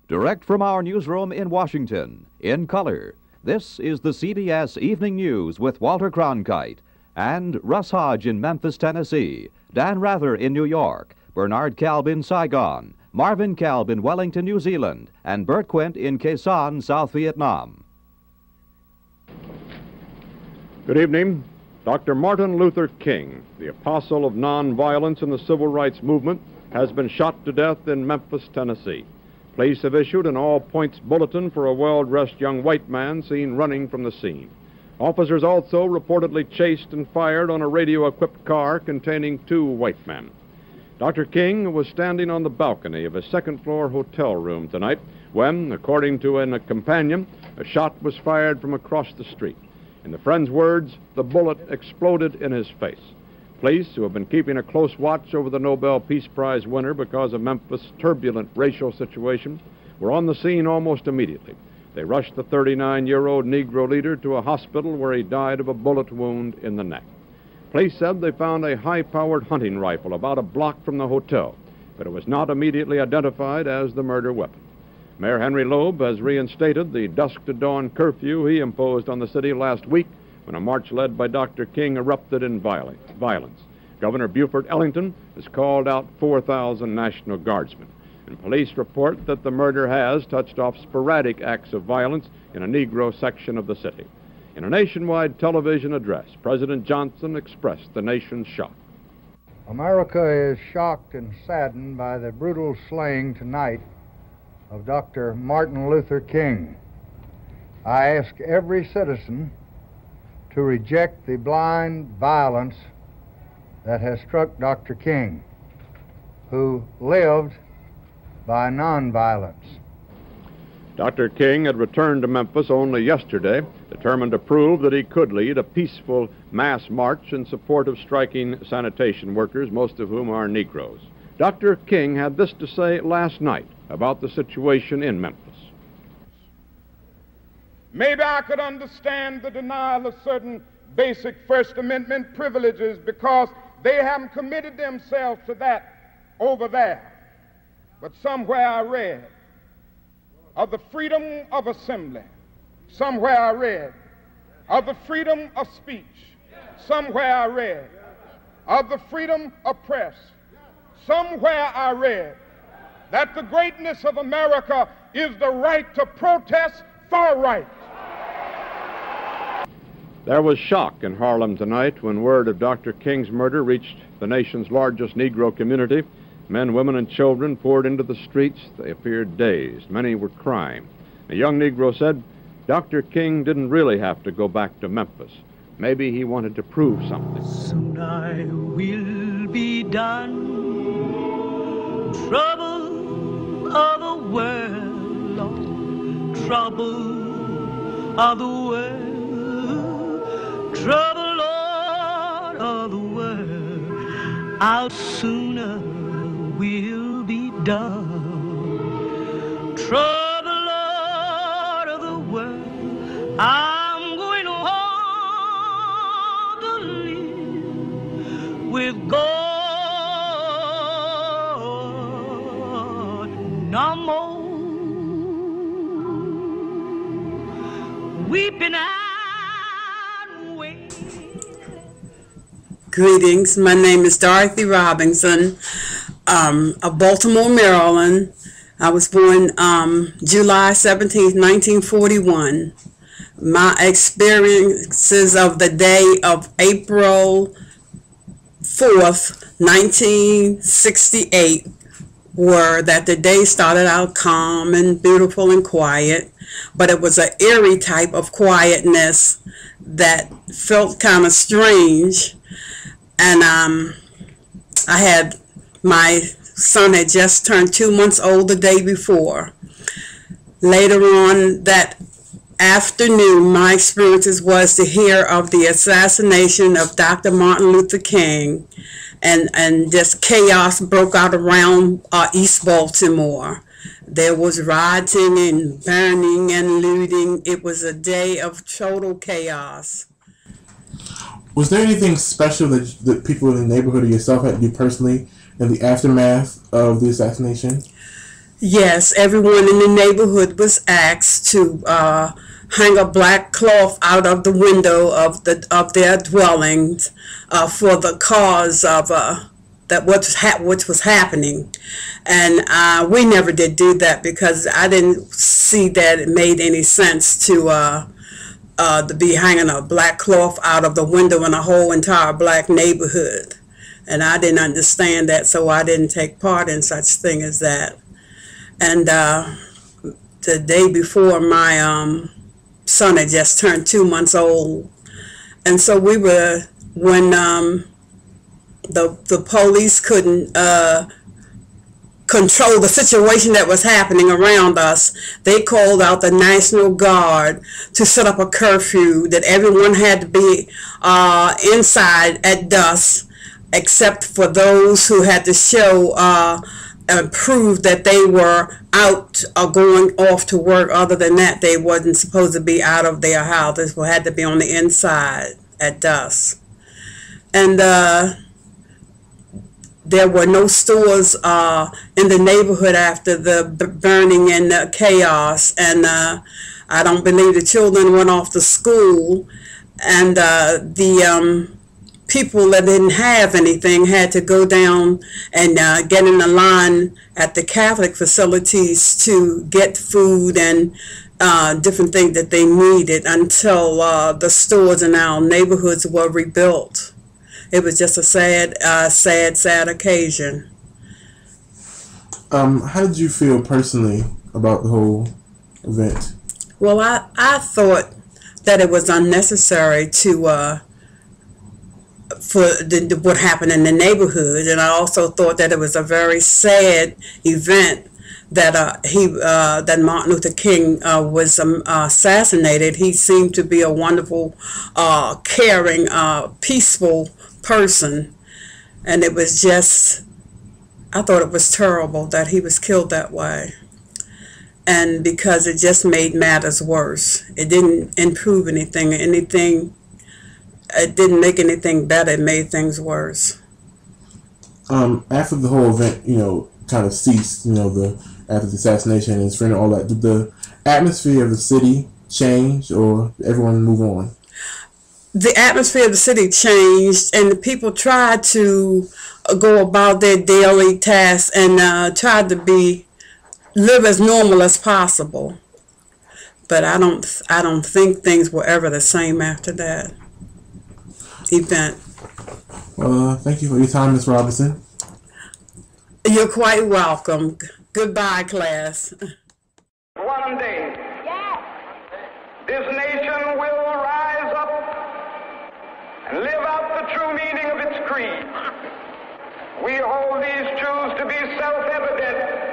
Direct from our newsroom in Washington, in color, this is the CBS Evening News with Walter Cronkite and Russ Hodge in Memphis, Tennessee, Dan Rather in New York, Bernard Kalb in Saigon, Marvin Kalb in Wellington, New Zealand, and Bert Quint in Khe Sanh, South Vietnam. Good evening. Dr. Martin Luther King, the apostle of nonviolence in the civil rights movement, has been shot to death in Memphis, Tennessee. Police have issued an all-points bulletin for a well-dressed young white man seen running from the scene. Officers also reportedly chased and fired on a radio-equipped car containing 2 white men. Dr. King was standing on the balcony of a second-floor hotel room tonight when, according to a companion, a shot was fired from across the street. In the friend's words, the bullet exploded in his face. Police, who have been keeping a close watch over the Nobel Peace Prize winner because of Memphis' turbulent racial situation, were on the scene almost immediately. They rushed the 39-year-old Negro leader to a hospital where he died of a bullet wound in the neck. Police said they found a high-powered hunting rifle about a block from the hotel, but it was not immediately identified as the murder weapon. Mayor Henry Loeb has reinstated the dusk-to-dawn curfew he imposed on the city last week when a march led by Dr. King erupted in violence. Governor Buford Ellington has called out 4,000 National Guardsmen, and police report that the murder has touched off sporadic acts of violence in a Negro section of the city. In a nationwide television address, President Johnson expressed the nation's shock. America is shocked and saddened by the brutal slaying tonight of Dr. Martin Luther King. I ask every citizen to reject the blind violence that has struck Dr. King, who lived by nonviolence. Dr. King had returned to Memphis only yesterday, determined to prove that he could lead a peaceful mass march in support of striking sanitation workers, most of whom are Negroes. Dr. King had this to say last night about the situation in Memphis. Maybe I could understand the denial of certain basic First Amendment privileges because they haven't committed themselves to that over there. But somewhere I read of the freedom of assembly. Somewhere I read of the freedom of speech. Somewhere I read of the freedom of press. Somewhere I read that the greatness of America is the right to protest for right. There was shock in Harlem tonight when word of Dr. King's murder reached the nation's largest Negro community. Men, women, and children poured into the streets. They appeared dazed. Many were crying. A young Negro said Dr. King didn't really have to go back to Memphis. Maybe he wanted to prove something. Soon I will be done. Trouble of the world, Lord. Trouble of the world. Trouble, Lord, of the world. I'll sooner will be done. Trouble, Lord, of the world. I'm going home to live with God. No more weeping and waiting. Greetings. My name is Dorothy Robinson, of Baltimore, Maryland. I was born July 17th, 1941. My experiences of the day of April 4th, 1968 were that the day started out calm and beautiful and quiet, but it was an eerie type of quietness that felt kind of strange. And I had my son had just turned 2 months old the day before. Later on that afternoon, my experiences was to hear of the assassination of Dr. Martin Luther King, and just chaos broke out around East Baltimore. There was rioting and burning and looting. It was a day of total chaos. Was there anything special that people in the neighborhood or yourself had to do personally in the aftermath of the assassination? Yes, everyone in the neighborhood was asked to hang a black cloth out of the window of their dwellings for the cause of which was happening, and we never did do that because I didn't see that it made any sense to be hanging a black cloth out of the window in a whole entire black neighborhood, and I didn't understand that, so I didn't take part in such thing as that. And the day before, my son had just turned 2 months old, and so when the police couldn't control the situation that was happening around us, they called out the National Guard to set up a curfew that everyone had to be inside at dusk, except for those who had to show and prove that they were out or going off to work. Other than that, they wasn't supposed to be out of their houses, but had to be on the inside at dusk. And there were no stores in the neighborhood after the burning and the chaos, and I don't believe the children went off to school, and the people that didn't have anything had to go down and get in a line at the Catholic facilities to get food and different things that they needed until the stores in our neighborhoods were rebuilt. It was just a sad occasion. How did you feel personally about the whole event? Well, I thought that it was unnecessary to what happened in the neighborhood, and I also thought that it was a very sad event that that Martin Luther King was assassinated. He seemed to be a wonderful, caring, peaceful person, and it was just, I thought it was terrible that he was killed that way, and because it just made matters worse. It didn't improve anything. It didn't make anything better. It made things worse. After the whole event, kind of ceased, after the assassination and his friend and all that, did the atmosphere of the city change, or did everyone move on? The atmosphere of the city changed, and the people tried to go about their daily tasks and tried to live as normal as possible. But I don't think things were ever the same after that event. Well, thank you for your time, Ms. Robinson. You're quite welcome. Goodbye, class. One day, this nation will rise up and live out the true meaning of its creed. We hold these truths to be self-evident